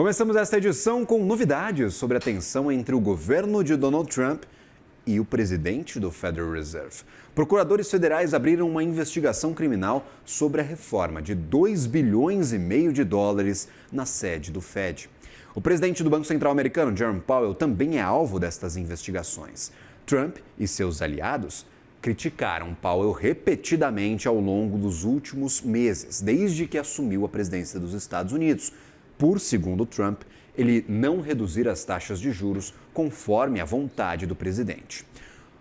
Começamos esta edição com novidades sobre a tensão entre o governo de Donald Trump e o presidente do Federal Reserve. Procuradores federais abriram uma investigação criminal sobre a reforma de 2,5 bilhões de dólares na sede do Fed. O presidente do Banco Central americano, Jerome Powell, também é alvo destas investigações. Trump e seus aliados criticaram Powell repetidamente ao longo dos últimos meses, desde que assumiu a presidência dos Estados Unidos, por, segundo Trump, ele não reduzir as taxas de juros conforme a vontade do presidente.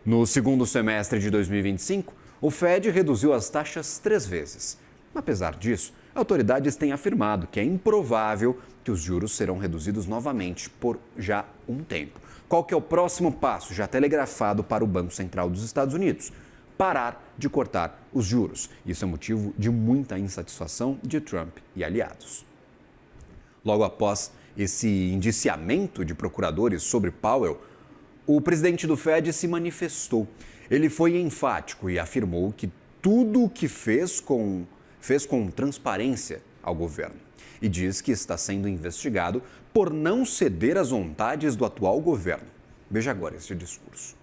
No segundo semestre de 2025, o Fed reduziu as taxas 3 vezes. Apesar disso, autoridades têm afirmado que é improvável que os juros serão reduzidos novamente por já um tempo. Qual que é o próximo passo já telegrafado para o Banco Central dos Estados Unidos? Parar de cortar os juros. Isso é motivo de muita insatisfação de Trump e aliados. Logo após esse indiciamento de procuradores sobre Powell, o presidente do Fed se manifestou. Ele foi enfático e afirmou que tudo o que fez com transparência ao governo. E diz que está sendo investigado por não ceder às vontades do atual governo. Veja agora este discurso.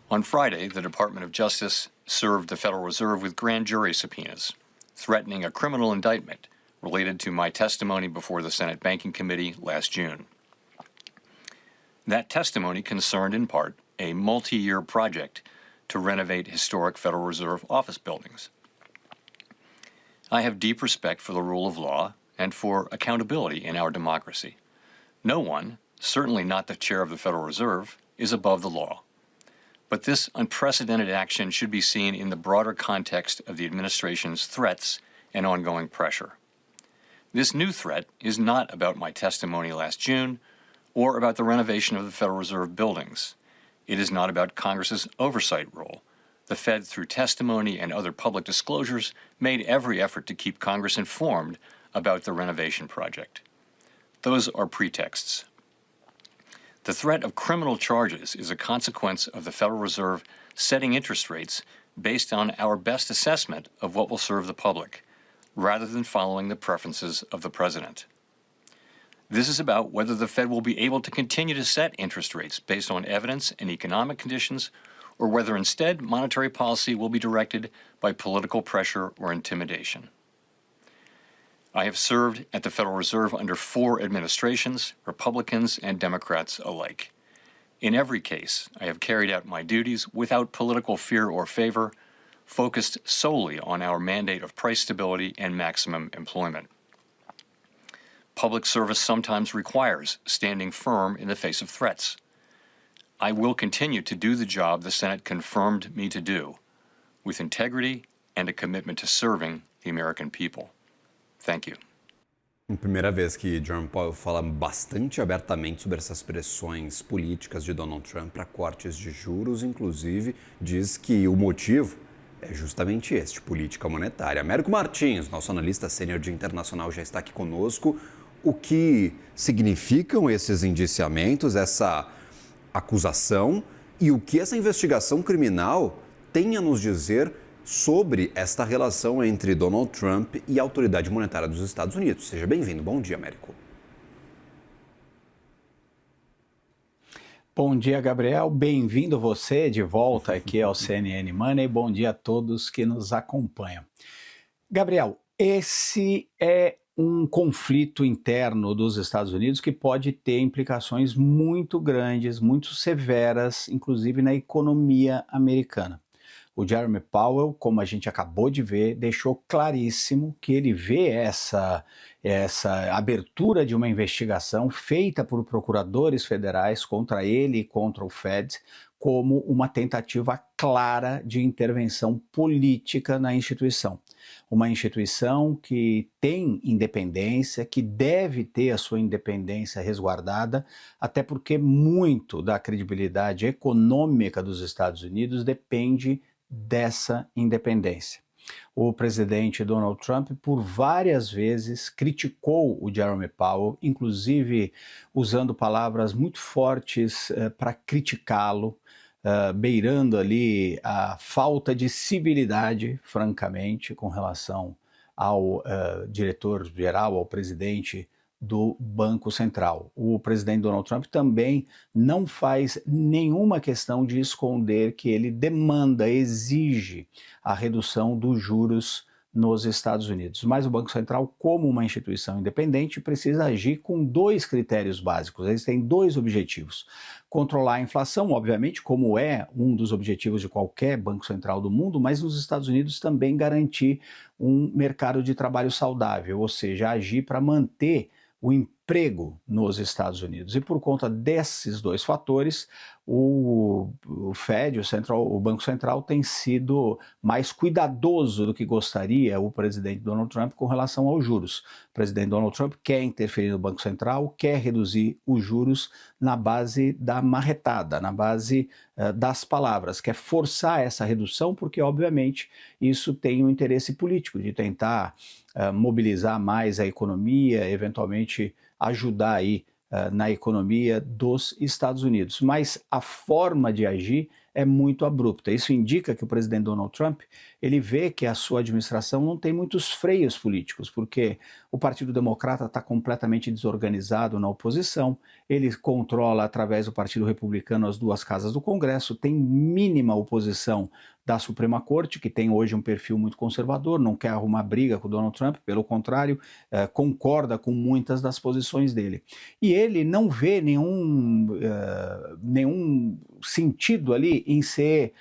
On Friday, the Department of Justice served the Federal Reserve with grand jury subpoenas, threatening a criminal indictment related to my testimony before the Senate Banking Committee last June. That testimony concerned in part a multi-year project to renovate historic Federal Reserve office buildings. I have deep respect for the rule of law and for accountability in our democracy. No one, certainly not the chair of the Federal Reserve, is above the law. But this unprecedented action should be seen in the broader context of the administration's threats and ongoing pressure. This new threat is not about my testimony last June or about the renovation of the Federal Reserve buildings. It is not about Congress's oversight role. The Fed, through testimony and other public disclosures, made every effort to keep Congress informed about the renovation project. Those are pretexts. The threat of criminal charges is a consequence of the Federal Reserve setting interest rates based on our best assessment of what will serve the public, rather than following the preferences of the president. This is about whether the Fed will be able to continue to set interest rates based on evidence and economic conditions, or whether instead monetary policy will be directed by political pressure or intimidation. I have served at the Federal Reserve under 4 administrations, Republicans and Democrats alike. In every case, I have carried out my duties without political fear or favor, focused solely on our mandate of price stability and maximum employment. Public service sometimes requires standing firm in the face of threats. I will continue to do the job the Senate confirmed me to do, with integrity and a commitment to serving the American people. Thank you. Primeira vez que Jerome Powell fala bastante abertamente sobre essas pressões políticas de Donald Trump para cortes de juros, inclusive diz que o motivo é justamente este, política monetária. Américo Martins, nosso analista sênior de internacional, já está aqui conosco. O que significam esses indiciamentos, essa acusação e o que essa investigação criminal tem a nos dizer sobre esta relação entre Donald Trump e a autoridade monetária dos Estados Unidos. Seja bem-vindo. Bom dia, Américo. Bom dia, Gabriel. Bem-vindo você de volta aqui ao CNN Money. Bom dia a todos que nos acompanham. Gabriel, esse é um conflito interno dos Estados Unidos que pode ter implicações muito grandes, muito severas, inclusive na economia americana. O Jerome Powell, como a gente acabou de ver, deixou claríssimo que ele vê essa abertura de uma investigação feita por procuradores federais contra ele e contra o Fed como uma tentativa clara de intervenção política na instituição. Uma instituição que tem independência, que deve ter a sua independência resguardada, até porque muito da credibilidade econômica dos Estados Unidos depende dessa independência. O presidente Donald Trump, por várias vezes, criticou o Jerome Powell, inclusive usando palavras muito fortes para criticá-lo, beirando ali a falta de civilidade, francamente, com relação ao diretor-geral, ao presidente do Banco Central. O presidente Donald Trump também não faz nenhuma questão de esconder que ele demanda, exige a redução dos juros nos Estados Unidos. Mas o Banco Central, como uma instituição independente, precisa agir com dois critérios básicos. Eles têm dois objetivos: controlar a inflação, obviamente, como é um dos objetivos de qualquer banco central do mundo, mas nos Estados Unidos também garantir um mercado de trabalho saudável, ou seja, agir para manter o emprego nos Estados Unidos. E por conta desses dois fatores, o Fed, o Banco Central, tem sido mais cuidadoso do que gostaria o presidente Donald Trump com relação aos juros. O presidente Donald Trump quer interferir no Banco Central, quer reduzir os juros na base da marretada, na base das palavras, quer forçar essa redução porque, obviamente, isso tem um interesse político de tentar mobilizar mais a economia, eventualmente ajudar aí na economia dos Estados Unidos. Mas a forma de agir é muito abrupta. Isso indica que o presidente Donald Trump, ele vê que a sua administração não tem muitos freios políticos, porque o Partido Democrata está completamente desorganizado na oposição, ele controla através do Partido Republicano as duas casas do Congresso, tem mínima oposição da Suprema Corte, que tem hoje um perfil muito conservador, não quer arrumar briga com o Donald Trump, pelo contrário, concorda com muitas das posições dele. E ele não vê nenhum sentido ali em ser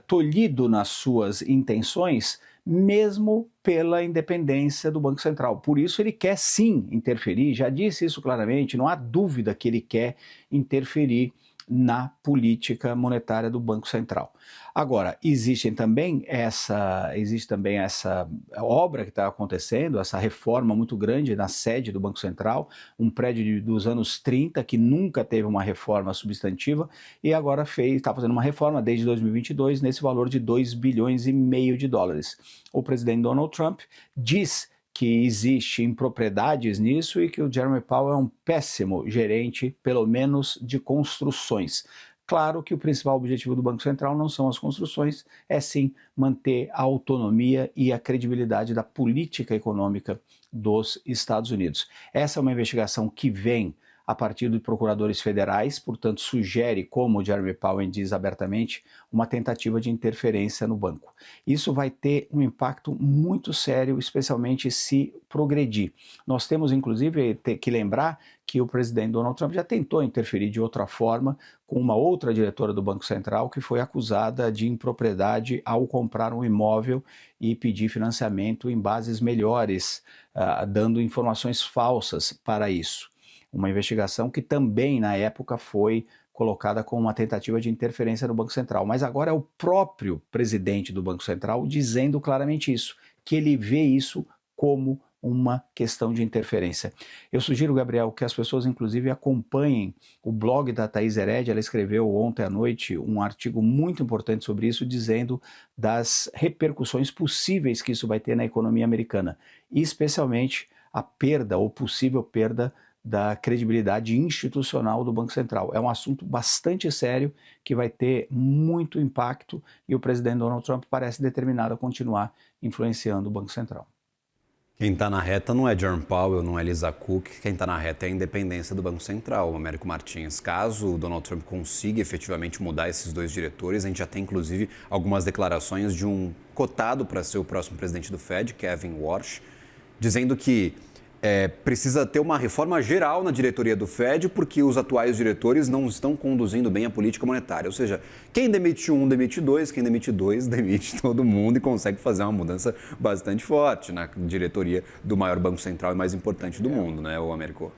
tolhido nas suas intenções, mesmo pela independência do Banco Central. Por isso ele quer sim interferir, já disse isso claramente, não há dúvida que ele quer interferir na política monetária do Banco Central. Agora, existe também essa obra que está acontecendo, essa reforma muito grande na sede do Banco Central, um prédio dos anos 30 que nunca teve uma reforma substantiva e agora está fazendo uma reforma desde 2022 nesse valor de 2,5 bilhões de dólares. O presidente Donald Trump diz que existe impropriedades nisso e que o Jeremy Powell é um péssimo gerente, pelo menos de construções. Claro que o principal objetivo do Banco Central não são as construções, é sim manter a autonomia e a credibilidade da política econômica dos Estados Unidos. Essa é uma investigação que vem a partir de procuradores federais, portanto sugere, como o Jeremy Powell diz abertamente, uma tentativa de interferência no banco. Isso vai ter um impacto muito sério, especialmente se progredir. Nós temos inclusive que lembrar que o presidente Donald Trump já tentou interferir de outra forma com uma outra diretora do Banco Central que foi acusada de impropriedade ao comprar um imóvel e pedir financiamento em bases melhores, dando informações falsas para isso. Uma investigação que também, na época, foi colocada como uma tentativa de interferência no Banco Central. Mas agora é o próprio presidente do Banco Central dizendo claramente isso, que ele vê isso como uma questão de interferência. Eu sugiro, Gabriel, que as pessoas, inclusive, acompanhem o blog da Thaís Heredia. Ela escreveu ontem à noite um artigo muito importante sobre isso, dizendo das repercussões possíveis que isso vai ter na economia americana, e especialmente a perda ou possível perda da credibilidade institucional do Banco Central. É um assunto bastante sério que vai ter muito impacto e o presidente Donald Trump parece determinado a continuar influenciando o Banco Central. Quem está na reta não é Jerome Powell, não é Lisa Cook, quem está na reta é a independência do Banco Central, o Américo Martins. Caso o Donald Trump consiga efetivamente mudar esses dois diretores, a gente já tem inclusive algumas declarações de um cotado para ser o próximo presidente do Fed, Kevin Warsh, dizendo que precisa ter uma reforma geral na diretoria do Fed porque os atuais diretores não estão conduzindo bem a política monetária. Ou seja, quem demite um, demite dois, quem demite dois, demite todo mundo e consegue fazer uma mudança bastante forte na diretoria do maior banco central e mais importante do mundo, né, o Américo?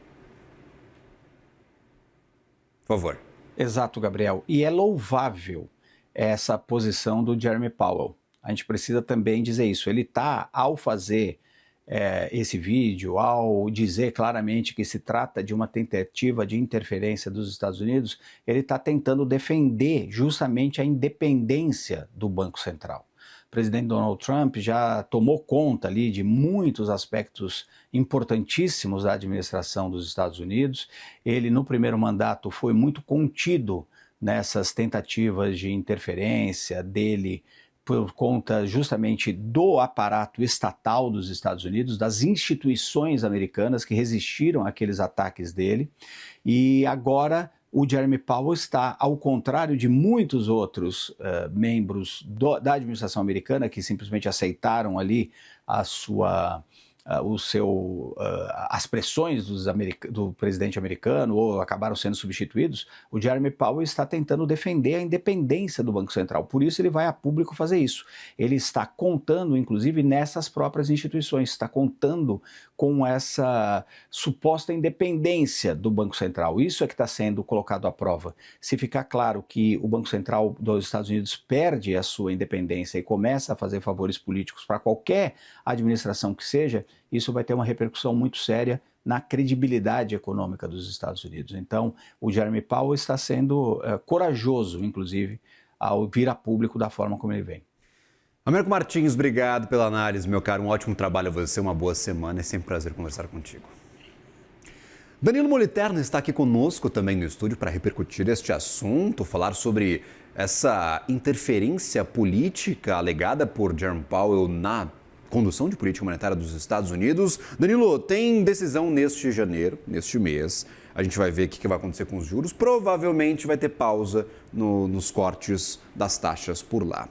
Por favor. Exato, Gabriel. E é louvável essa posição do Jeremy Powell. A gente precisa também dizer isso. Ele está, ao fazer esse vídeo, ao dizer claramente que se trata de uma tentativa de interferência dos Estados Unidos, ele está tentando defender justamente a independência do Banco Central. O presidente Donald Trump já tomou conta ali de muitos aspectos importantíssimos da administração dos Estados Unidos. Ele, no primeiro mandato, foi muito contido nessas tentativas de interferência dele por conta justamente do aparato estatal dos Estados Unidos, das instituições americanas que resistiram àqueles ataques dele. E agora o Jeremy Powell está, ao contrário de muitos outros membros da administração americana que simplesmente aceitaram ali as pressões do presidente americano ou acabaram sendo substituídos, o Jeremy Powell está tentando defender a independência do Banco Central. Por isso ele vai a público fazer isso. Ele está contando, inclusive, nessas próprias instituições, está contando com essa suposta independência do Banco Central. Isso é que está sendo colocado à prova. Se ficar claro que o Banco Central dos Estados Unidos perde a sua independência e começa a fazer favores políticos para qualquer administração que seja, isso vai ter uma repercussão muito séria na credibilidade econômica dos Estados Unidos. Então, o Jeremy Powell está sendo corajoso, inclusive, ao vir a público da forma como ele vem. Américo Martins, obrigado pela análise, meu caro. Um ótimo trabalho a você, uma boa semana. É sempre um prazer conversar contigo. Danilo Moliterno está aqui conosco também no estúdio para repercutir este assunto, falar sobre essa interferência política alegada por Jerome Powell na condução de política monetária dos Estados Unidos. Danilo, tem decisão neste janeiro, neste mês. A gente vai ver o que vai acontecer com os juros. Provavelmente vai ter pausa nos cortes das taxas por lá.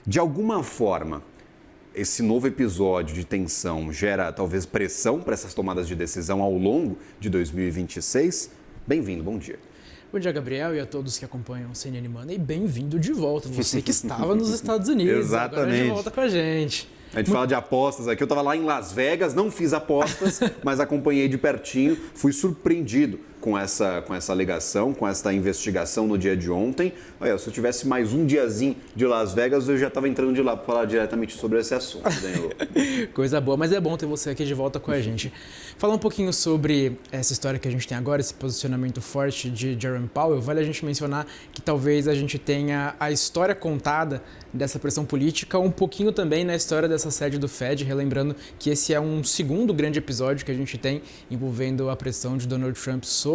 De alguma forma, esse novo episódio de tensão gera talvez pressão para essas tomadas de decisão ao longo de 2026? Bem-vindo, bom dia. Bom dia, Gabriel, e a todos que acompanham o CNN Money. Bem-vindo de volta, você que estava nos Estados Unidos. Exatamente. Agora de volta com a gente. A gente fala de apostas aqui. Eu estava lá em Las Vegas, não fiz apostas, mas acompanhei de pertinho. Fui surpreendido com essa alegação, com essa investigação no dia de ontem. Olha, se eu tivesse mais um diazinho de Las Vegas, eu já estava entrando de lá para falar diretamente sobre esse assunto, Danilo. Coisa boa, mas é bom ter você aqui de volta com a gente. Falar um pouquinho sobre essa história que a gente tem agora, esse posicionamento forte de Jerome Powell, vale a gente mencionar que talvez a gente tenha a história contada dessa pressão política, um pouquinho também na história dessa sede do Fed, relembrando que esse é um segundo grande episódio que a gente tem envolvendo a pressão de Donald Trump sobre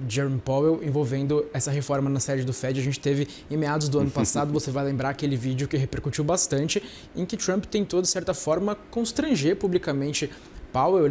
Jerome Powell, envolvendo essa reforma na sede do Fed. A gente teve em meados do ano passado, você vai lembrar aquele vídeo que repercutiu bastante, em que Trump tentou, de certa forma, constranger publicamente Powell.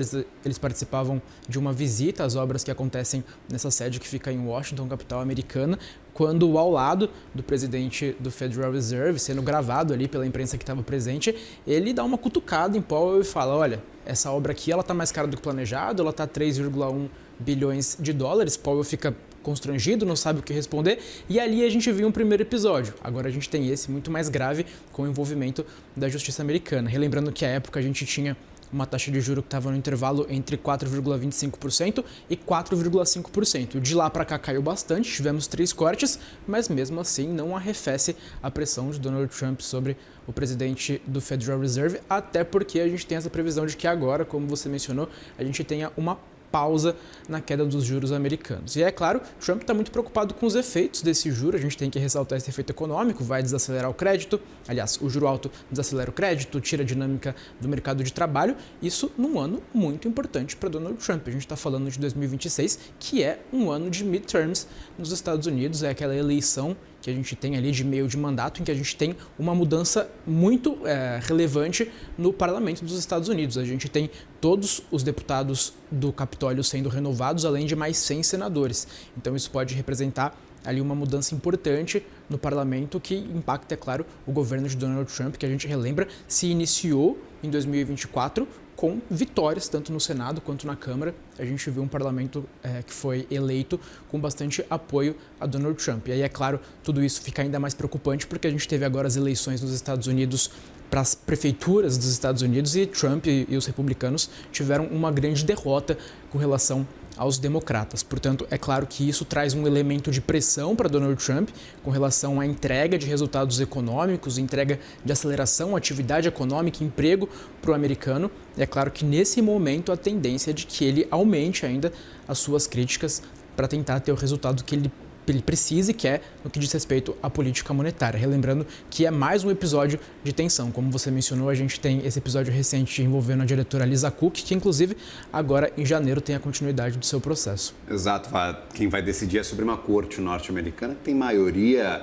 Eles participavam de uma visita às obras que acontecem nessa sede que fica em Washington, capital americana, quando ao lado do presidente do Federal Reserve, sendo gravado ali pela imprensa que estava presente, ele dá uma cutucada em Powell e fala: olha, essa obra aqui ela está mais cara do que planejado, ela está 3,1 bilhões de dólares. Powell fica constrangido, não sabe o que responder, e ali a gente viu um primeiro episódio. Agora a gente tem esse muito mais grave com o envolvimento da justiça americana. Relembrando que à época a gente tinha uma taxa de juros que estava no intervalo entre 4,25% e 4,5%. De lá para cá caiu bastante, tivemos 3 cortes, mas mesmo assim não arrefece a pressão de Donald Trump sobre o presidente do Federal Reserve, até porque a gente tem essa previsão de que agora, como você mencionou, a gente tenha uma pausa na queda dos juros americanos. E é claro, Trump está muito preocupado com os efeitos desse juro. A gente tem que ressaltar esse efeito econômico, vai desacelerar o crédito. Aliás, o juro alto desacelera o crédito, tira a dinâmica do mercado de trabalho. Isso num ano muito importante para Donald Trump. A gente está falando de 2026, que é um ano de midterms nos Estados Unidos. É aquela eleição que a gente tem ali de meio de mandato, em que a gente tem uma mudança muito relevante no parlamento dos Estados Unidos. A gente tem todos os deputados do Capitólio sendo renovados, além de mais 100 senadores. Então isso pode representar ali uma mudança importante no parlamento que impacta, é claro, o governo de Donald Trump, que a gente relembra se iniciou em 2024 com vitórias tanto no Senado quanto na Câmara. A gente viu um parlamento que foi eleito com bastante apoio a Donald Trump. E aí, é claro, tudo isso fica ainda mais preocupante porque a gente teve agora as eleições nos Estados Unidos para as prefeituras dos Estados Unidos e Trump e os republicanos tiveram uma grande derrota com relação aos democratas. Portanto, é claro que isso traz um elemento de pressão para Donald Trump com relação à entrega de resultados econômicos, entrega de aceleração, atividade econômica, emprego para o americano. E é claro que nesse momento a tendência é de que ele aumente ainda as suas críticas para tentar ter o resultado que ele ele precisa e quer no que diz respeito à política monetária. Relembrando que é mais um episódio de tensão. Como você mencionou, a gente tem esse episódio recente envolvendo a diretora Lisa Cook, que inclusive agora em janeiro tem a continuidade do seu processo. Exato. Quem vai decidir é sobre uma corte norte-americana que tem maioria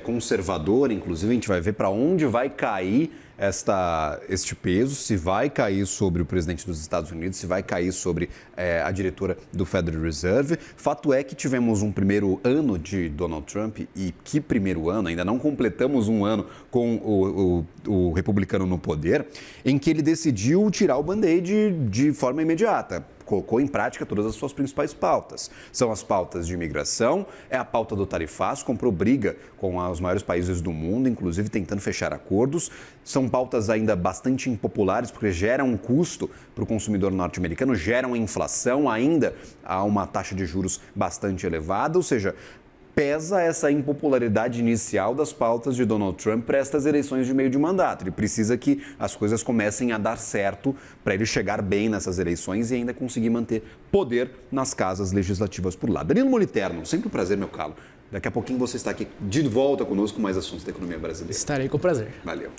conservadora, inclusive a gente vai ver para onde vai cair este peso, se vai cair sobre o presidente dos Estados Unidos, se vai cair sobre a diretora do Federal Reserve. Fato é que tivemos um primeiro ano de Donald Trump, e que primeiro ano, ainda não completamos um ano com o republicano no poder, em que ele decidiu tirar o band-aid de forma imediata. Colocou em prática todas as suas principais pautas. São as pautas de imigração, é a pauta do tarifaço, comprou briga com os maiores países do mundo, inclusive tentando fechar acordos. São pautas ainda bastante impopulares, porque geram um custo para o consumidor norte-americano, geram inflação, ainda há uma taxa de juros bastante elevada, ou seja, pesa essa impopularidade inicial das pautas de Donald Trump para estas eleições de meio de mandato. Ele precisa que as coisas comecem a dar certo para ele chegar bem nessas eleições e ainda conseguir manter poder nas casas legislativas por lá. Danilo Moliterno, sempre um prazer, meu caro. Daqui a pouquinho você está aqui de volta conosco com mais assuntos da economia brasileira. Estarei com prazer. Valeu.